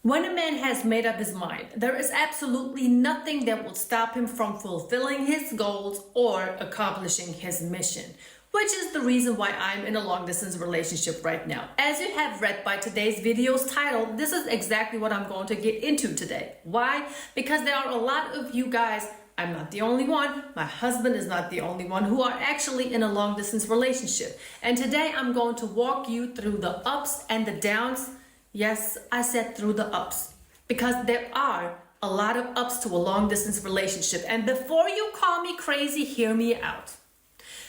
When a man has made up his mind, there is absolutely nothing that will stop him from fulfilling his goals or accomplishing his mission, which is the reason why I'm in a long distance relationship right now. As you have read by today's video's title, this is exactly what I'm going to get into today. Why? Because there are a lot of you guys, I'm not the only one, my husband is not the only one, who are actually in a long distance relationship. And today I'm going to walk you through the ups and the downs. Yes, I said through the ups, because there are a lot of ups to a long distance relationship. And before you call me crazy, hear me out.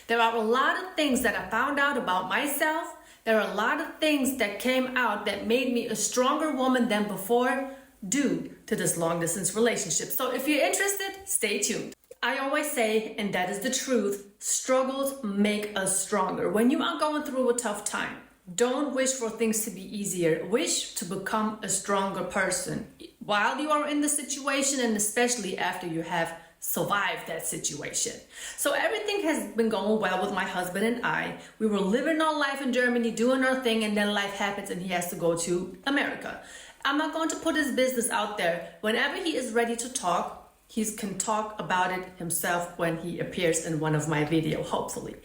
There are a lot of things that I found out about myself. There are a lot of things that came out that made me a stronger woman than before due to this long distance relationship. So if you're interested, stay tuned. I always say, and that is the truth, struggles make us stronger. When you are going through a tough time, don't wish for things to be easier. Wish to become a stronger person while you are in the situation, and especially after you have survived that situation. So everything has been going well with my husband and I. We were living our life in Germany, doing our thing, and then life happens and he has to go to America. I'm not going to put his business out there. Whenever he is ready to talk, he can talk about it himself when he appears in one of my videos, hopefully.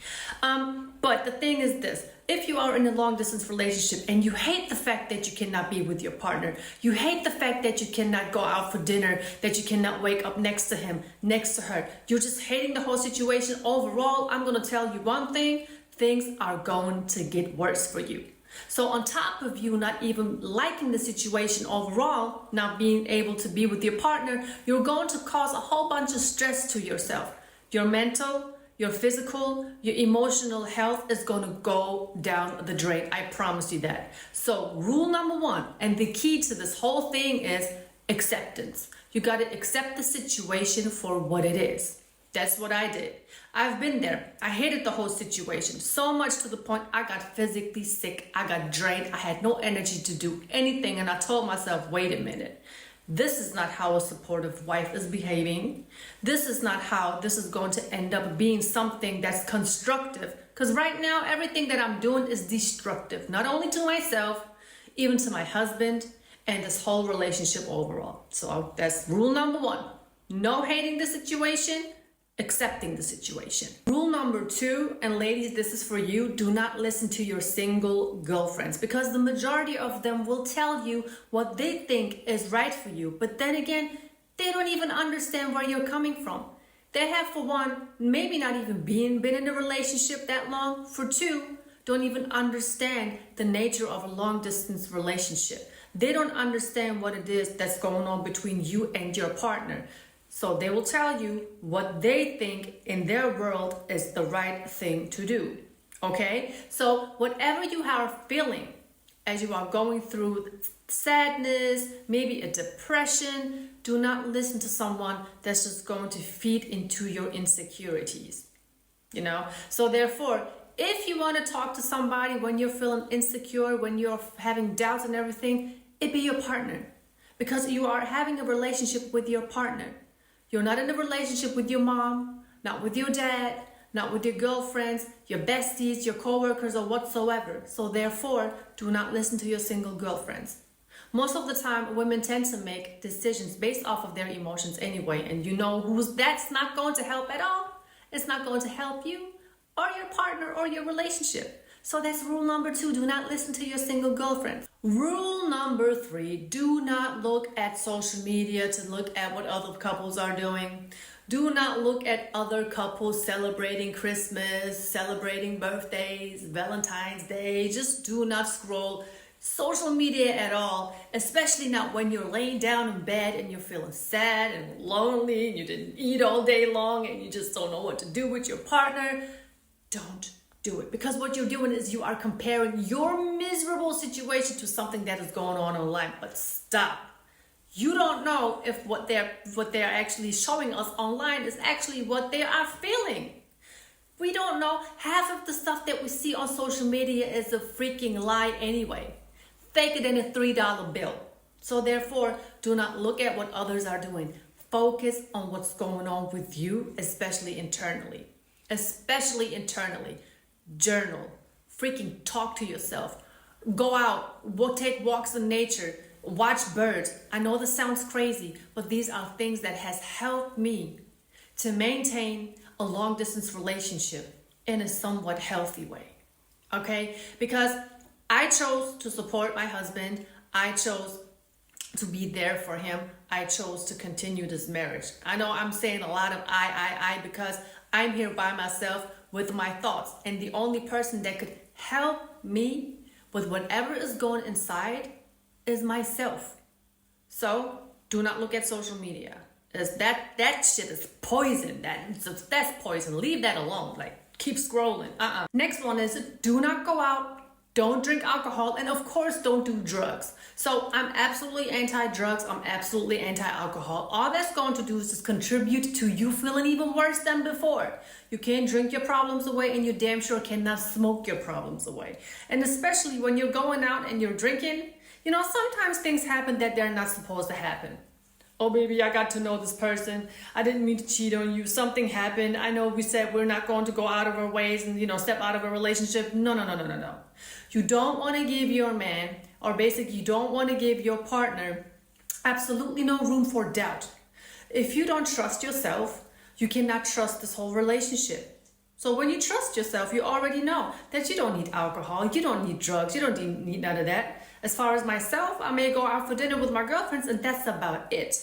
But the thing is this. If you are in a long distance relationship and you hate the fact that you cannot be with your partner, you hate the fact that you cannot go out for dinner, that you cannot wake up next to him, next to her, you're just hating the whole situation overall, I'm going to tell you one thing, things are going to get worse for you. So on top of you not even liking the situation overall, not being able to be with your partner, you're going to cause a whole bunch of stress to yourself. Your mental, your physical, your emotional health is going to go down the drain. I promise you that. So rule number one, and the key to this whole thing is acceptance. You got to accept the situation for what it is. That's what I did. I've been there. I hated the whole situation so much to the point I got physically sick. I got drained. I had no energy to do anything. And I told myself, wait a minute. This is not how a supportive wife is behaving. This is not how this is going to end up being something that's constructive. Because right now, everything that I'm doing is destructive. Not only to myself, even to my husband and this whole relationship overall. So that's rule number one. No hating the situation, accepting the situation. Rule number two, and ladies, this is for you, do not listen to your single girlfriends, because the majority of them will tell you what they think is right for you. But then again, they don't even understand where you're coming from. They have, for one, maybe not even been in a relationship that long. For two, don't even understand the nature of a long distance relationship. They don't understand what it is that's going on between you and your partner. So they will tell you what they think in their world is the right thing to do. Okay? So whatever you are feeling as you are going through sadness, maybe a depression, do not listen to someone that's just going to feed into your insecurities. You know? So therefore, if you want to talk to somebody when you're feeling insecure, when you're having doubts and everything, it be your partner. Because you are having a relationship with your partner. You're not in a relationship with your mom, not with your dad, not with your girlfriends, your besties, your coworkers, or whatsoever. So therefore, do not listen to your single girlfriends. Most of the time, women tend to make decisions based off of their emotions anyway. And you know that's not going to help at all. It's not going to help you or your partner or your relationship. So that's rule number two. Do not listen to your single girlfriend. Rule number three, do not look at social media to look at what other couples are doing. Do not look at other couples celebrating Christmas, celebrating birthdays, Valentine's Day. Just do not scroll social media at all, especially not when you're laying down in bed and you're feeling sad and lonely and you didn't eat all day long and you just don't know what to do with your partner. Don't do it, because what you're doing is you are comparing your miserable situation to something that is going on online. But stop. You don't know if what they're actually showing us online is actually what they are feeling. We don't know. Half of the stuff that we see on social media is a freaking lie anyway. Fake it in a $3 bill. So therefore, do not look at what others are doing. Focus on what's going on with you, especially internally. Especially internally. Journal, freaking talk to yourself, go out, take walks in nature, watch birds. I know this sounds crazy, but these are things that has helped me to maintain a long distance relationship in a somewhat healthy way. Okay? Because I chose to support my husband. I chose to be there for him. I chose to continue this marriage. I know I'm saying a lot of I because I'm here by myself with my thoughts. And the only person that could help me with whatever is going inside is myself. So do not look at social media. That shit is poison. That's poison. Leave that alone. Like, keep scrolling. Next one is do not go out. Don't drink alcohol, and of course, don't do drugs. So I'm absolutely anti-drugs. I'm absolutely anti-alcohol. All that's going to do is just contribute to you feeling even worse than before. You can't drink your problems away, and you damn sure cannot smoke your problems away. And especially when you're going out and you're drinking, you know, sometimes things happen that they're not supposed to happen. Oh, baby, I got to know this person. I didn't mean to cheat on you. Something happened. I know we said we're not going to go out of our ways and, you know, step out of a relationship. No. You don't want to give your man, or basically you don't want to give your partner absolutely no room for doubt. If you don't trust yourself, you cannot trust this whole relationship. So when you trust yourself, you already know that you don't need alcohol, you don't need drugs, you don't need none of that. As far as myself, I may go out for dinner with my girlfriends, and that's about it.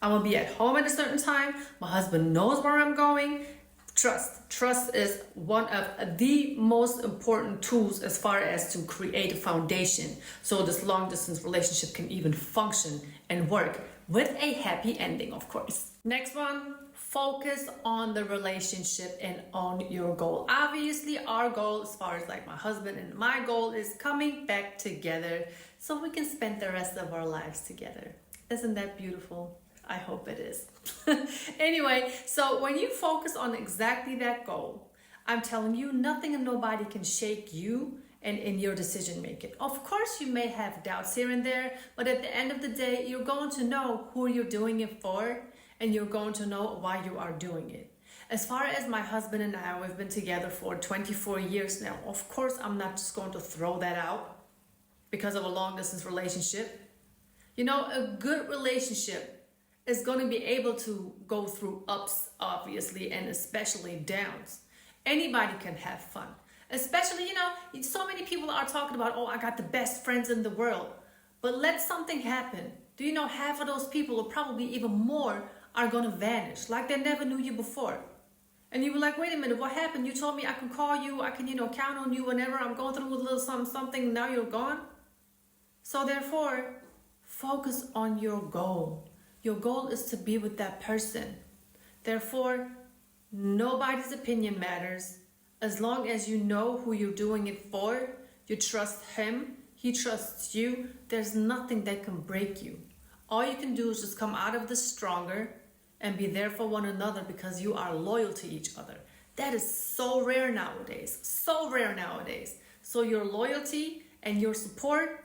I'm gonna be at home at a certain time. My husband knows where I'm going. Trust is one of the most important tools as far as to create a foundation so this long distance relationship can even function and work with a happy ending, of course. Next one, focus on the relationship and on your goal. Obviously, our goal as far as like my husband and my goal is coming back together so we can spend the rest of our lives together. Isn't that beautiful? I hope it is. Anyway, so when you focus on exactly that goal, I'm telling you, nothing and nobody can shake you and in your decision making. Of course, you may have doubts here and there, but at the end of the day, you're going to know who you're doing it for, and you're going to know why you are doing it. As far as my husband and I, we've been together for 24 years now. Of course, I'm not just going to throw that out because of a long distance relationship. You know, a good relationship is going to be able to go through ups, obviously, and especially downs. Anybody can have fun. Especially, you know, so many people are talking about, oh, I got the best friends in the world. But let something happen. Do you know half of those people, or probably even more, are going to vanish like they never knew you before. And you were like, wait a minute, what happened? You told me I can call you, I can, you know, count on you whenever I'm going through a little something, now you're gone. So therefore, focus on your goal. Your goal is to be with that person. Therefore, nobody's opinion matters. As long as you know who you're doing it for, you trust him, he trusts you, there's nothing that can break you. All you can do is just come out of this stronger and be there for one another because you are loyal to each other. That is so rare nowadays. So rare nowadays. So your loyalty and your support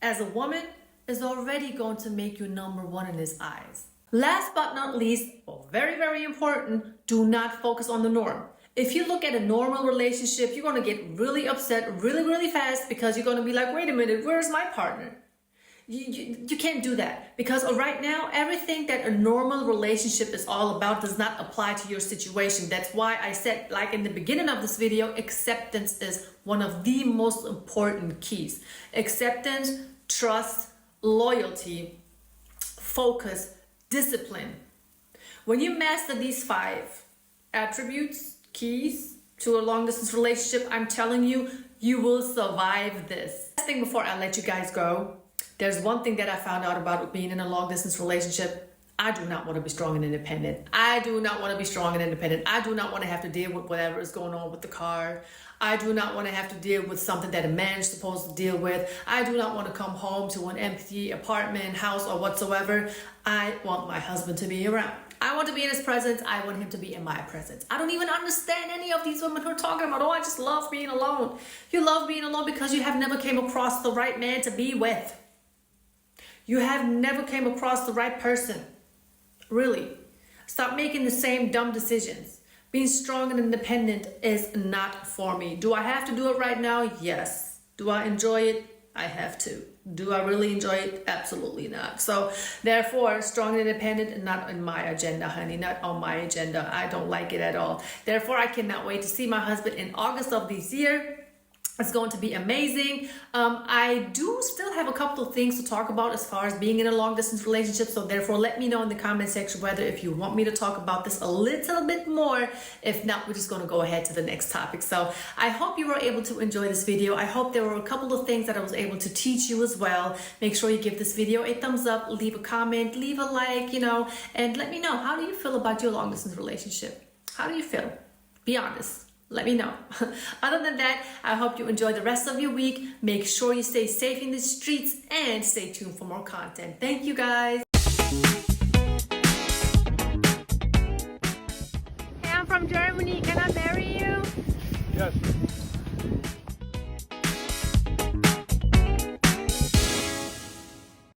as a woman is already going to make you number one in his eyes. Last but not least, very, very important, do not focus on the norm. If you look at a normal relationship, you're going to get really upset really, really fast because you're going to be like, wait a minute, where's my partner? You can't do that because right now, everything that a normal relationship is all about does not apply to your situation. That's why I said, like in the beginning of this video, acceptance is one of the most important keys. Acceptance, trust, loyalty, focus, discipline. When you master these 5 attributes, keys to a long distance relationship, I'm telling you, you will survive this. Last thing before I let you guys go, there's one thing that I found out about being in a long distance relationship. I do not want to be strong and independent. I do not want to be strong and independent. I do not want to have to deal with whatever is going on with the car. I do not want to have to deal with something that a man is supposed to deal with. I do not want to come home to an empty apartment, house, or whatsoever. I want my husband to be around. I want to be in his presence. I want him to be in my presence. I don't even understand any of these women who are talking about, oh, I just love being alone. You love being alone because you have never came across the right man to be with. You have never came across the right person. Really. Stop making the same dumb decisions. Being strong and independent is not for me. Do I have to do it right now? Yes. Do I enjoy it? I have to. Do I really enjoy it? Absolutely not. So therefore, strong and independent, not on my agenda, honey, not on my agenda. I don't like it at all. Therefore, I cannot wait to see my husband in August of this year. It's going to be amazing. I do still have a couple of things to talk about as far as being in a long distance relationship. So therefore, let me know in the comment section whether if you want me to talk about this a little bit more. If not, we're just going to go ahead to the next topic. So I hope you were able to enjoy this video. I hope there were a couple of things that I was able to teach you as well. Make sure you give this video a thumbs up, leave a comment, leave a like, and let me know, how do you feel about your long distance relationship? How do you feel? Be honest. Let me know. Other than that, I hope you enjoy the rest of your week. Make sure you stay safe in the streets and stay tuned for more content. Thank you, guys.